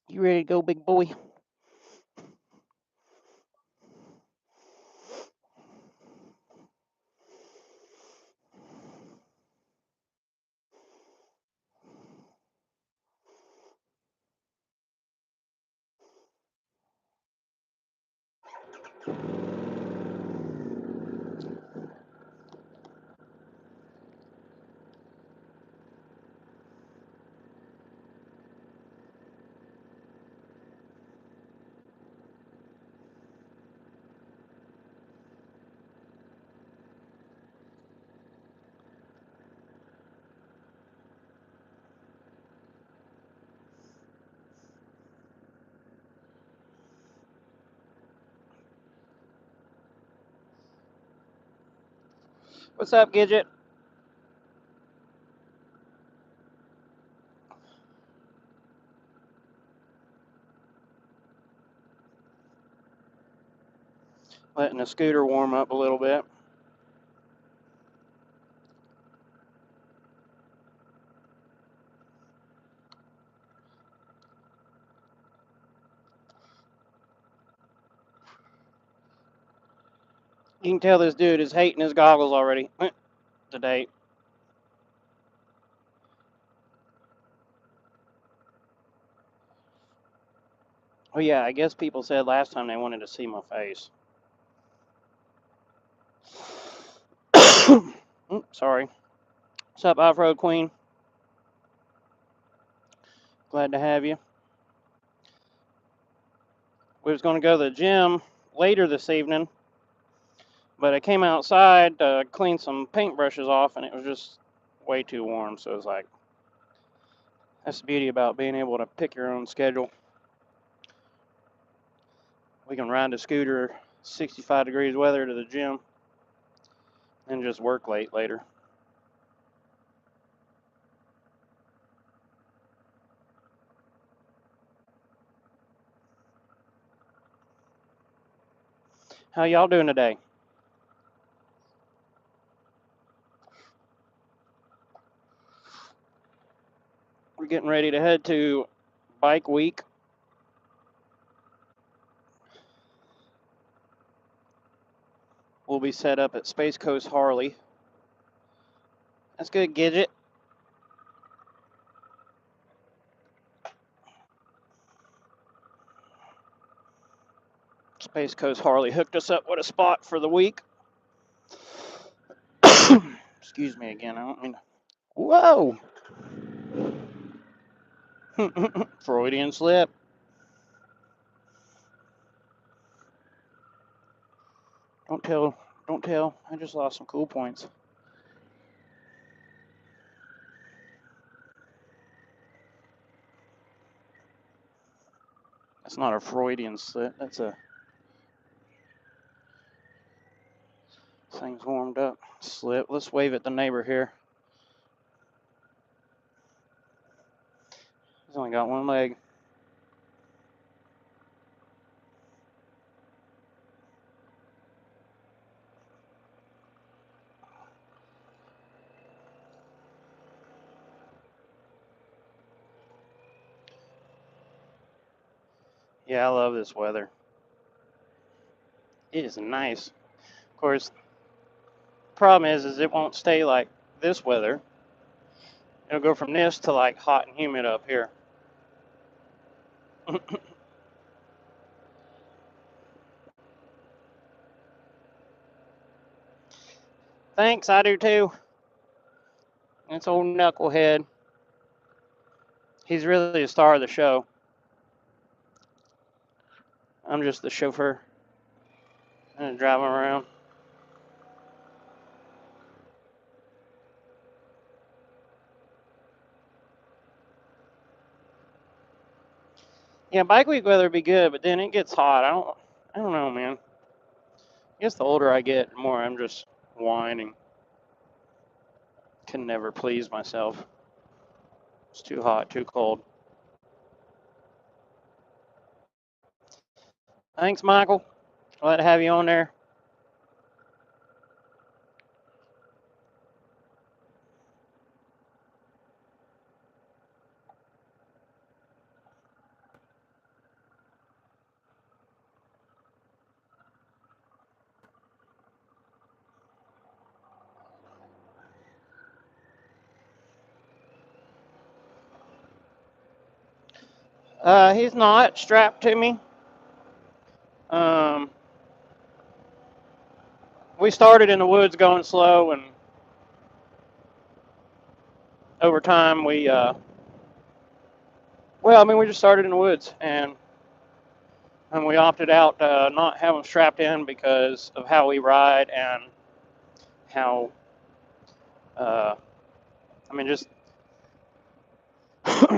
You ready to go, big boy? What's up, Gidget? Letting the scooter warm up a little bit. You can tell this dude is hating his goggles already today. Oh yeah, I guess people said last time they wanted to see my face. Sorry. What's up, Off-Road Queen? Glad to have you. We was going to go to the gym later this evening, but I came outside to clean some paintbrushes off, and it was just way too warm. So it was like, that's the beauty about being able to pick your own schedule. We can ride the scooter 65 degrees weather to the gym and just work late later. How y'all doing today? We're getting ready to head to Bike Week. We'll be set up at Space Coast Harley. That's good, Gidget. Space Coast Harley hooked us up with a spot for the week. Excuse me again. I don't mean to. Whoa! Freudian slip. Don't tell. Don't tell. I just lost some cool points. That's not a Freudian slip. That's a. Thing's warmed up. Slip. Let's wave at the neighbor here. He's only got one leg. Yeah, I love this weather. It is nice. Of course, problem is it won't stay like this weather. It'll go from this to like hot and humid up here. Thanks, I do too. It's old Knucklehead. He's really the star of the show. I'm just the chauffeur. And drive him around. Yeah, bike week weather would be good, but then it gets hot. I don't know, man. I guess the older I get, the more I'm just whining. Can never please myself. It's too hot, too cold. Thanks, Michael. Glad to have you on there. He's not strapped to me. Um, we started in the woods going slow, and over time we just started in the woods, and we opted out not having strapped in because of how we ride and how, uh, just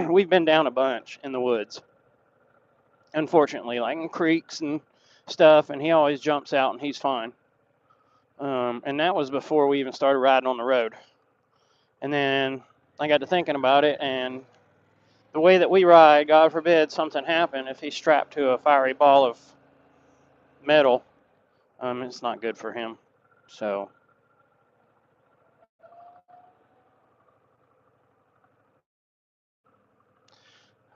we've been down a bunch in the woods, unfortunately, like in creeks and stuff, and he always jumps out and he's fine. And that was before we even started riding on the road. And then I got to thinking about it, and the way that we ride, God forbid something happen, if he's strapped to a fiery ball of metal, it's not good for him. So,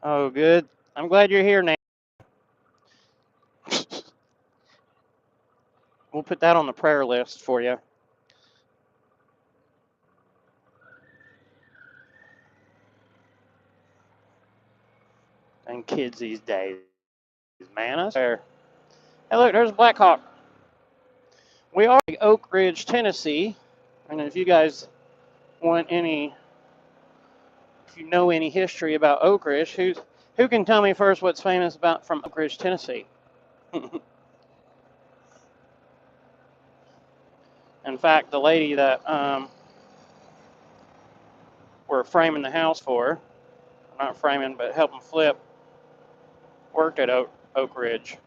oh, good. I'm glad you're here, Nate. We'll put that on the prayer list for you. And kids these days, man, I swear. Hey, look, there's Black Hawk. We are in Oak Ridge, Tennessee, and if you guys want if you know any history about Oak Ridge, who can tell me first what's famous about from Oak Ridge, Tennessee? In fact, the lady that we're framing the house for, not framing, but helping flip, worked at Oak Ridge.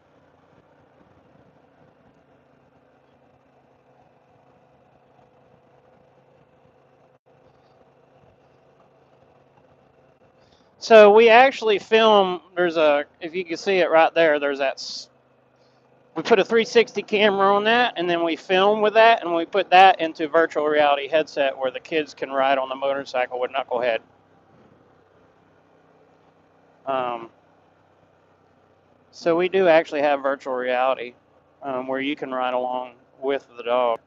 So we actually film. If you can see it right there, we put a 360 camera on that, and then we film with that, and we put that into virtual reality headset where the kids can ride on the motorcycle with Knucklehead. So we do actually have virtual reality where you can ride along with the dog.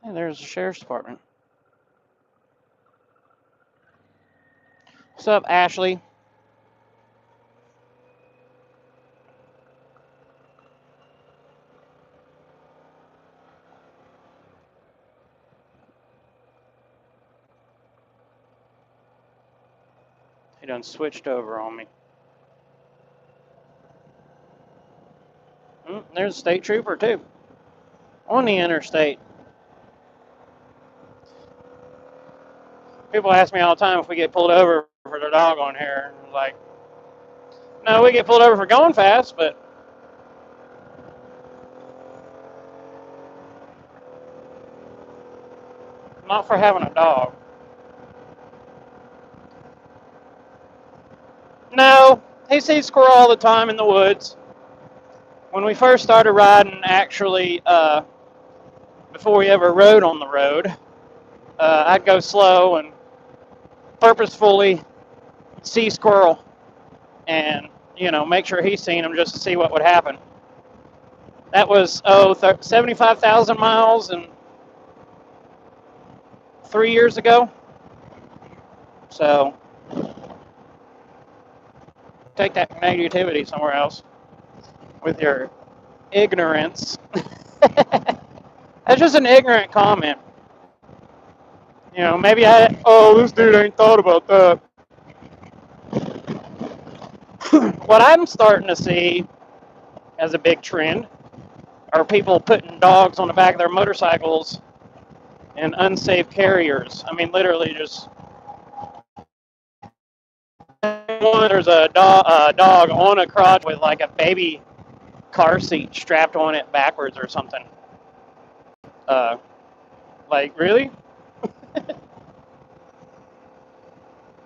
And there's the sheriff's department. What's up, Ashley? He done switched over on me. There's a state trooper, too, on the interstate. People ask me all the time if we get pulled over for their dog on here. Like, no, we get pulled over for going fast, but not for having a dog. No, he sees squirrel all the time in the woods. When we first started riding, actually, before we ever rode on the road, I'd go slow and purposefully see squirrel and, make sure he's seen him just to see what would happen. That was, 75,000 miles and 3 years ago. So, take that negativity somewhere else with your ignorance. That's just an ignorant comment. Maybe this dude ain't thought about that. What I'm starting to see as a big trend are people putting dogs on the back of their motorcycles in unsafe carriers. I mean, literally just there's a dog on a crotch with like a baby car seat strapped on it backwards or something. Like, really?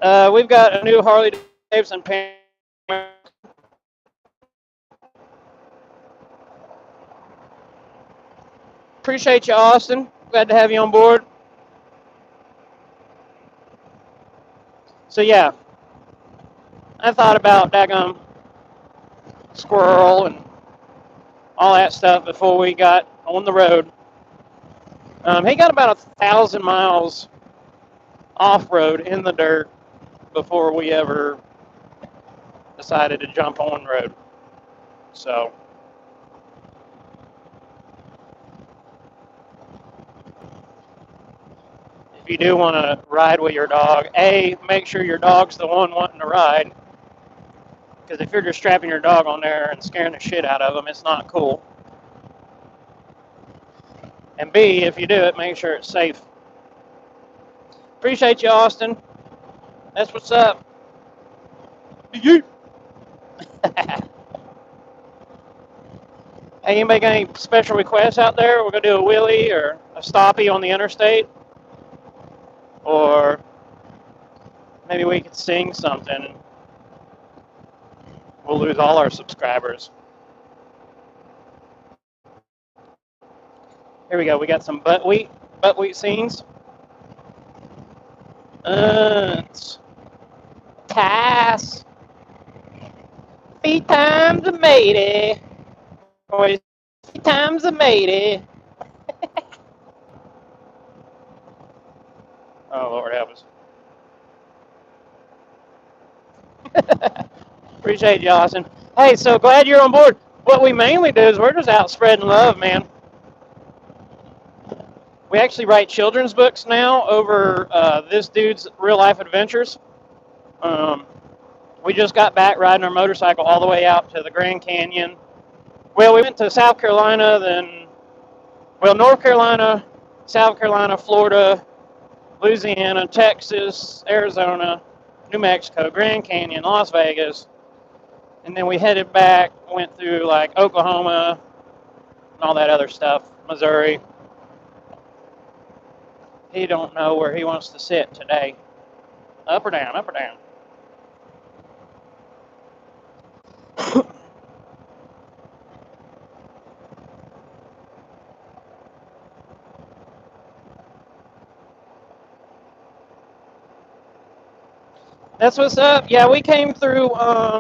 We've got a new Harley Davidson paint. Appreciate you, Austin. Glad to have you on board. So yeah, I thought about daggum squirrel and all that stuff before we got on the road. He got about 1,000 miles off road in the dirt before we ever decided to jump on road. So if you do want to ride with your dog, make sure your dog's the one wanting to ride. Because if you're just strapping your dog on there and scaring the shit out of them, it's not cool. And B, if you do it, make sure it's safe. Appreciate you, Austin. That's what's up. Hey, anybody got any special requests out there? We're going to do a wheelie or a stoppie on the interstate. Or maybe we could sing something. We'll lose all our subscribers. Here we go. We got some buckwheat scenes. Cass. 3 times a matey. Boys, 3 times a matey. Oh, Lord help us. Appreciate you, Austin. Hey, so glad you're on board. What we mainly do is we're just out spreading love, man. We actually write children's books now over this dude's real life adventures. We just got back riding our motorcycle all the way out to the Grand Canyon. Well, we went to South Carolina, North Carolina, South Carolina, Florida, Louisiana, Texas, Arizona, New Mexico, Grand Canyon, Las Vegas. And then we headed back, went through like Oklahoma and all that other stuff, Missouri. He don't know where he wants to sit today. Up or down, up or down. That's what's up. Yeah, we came through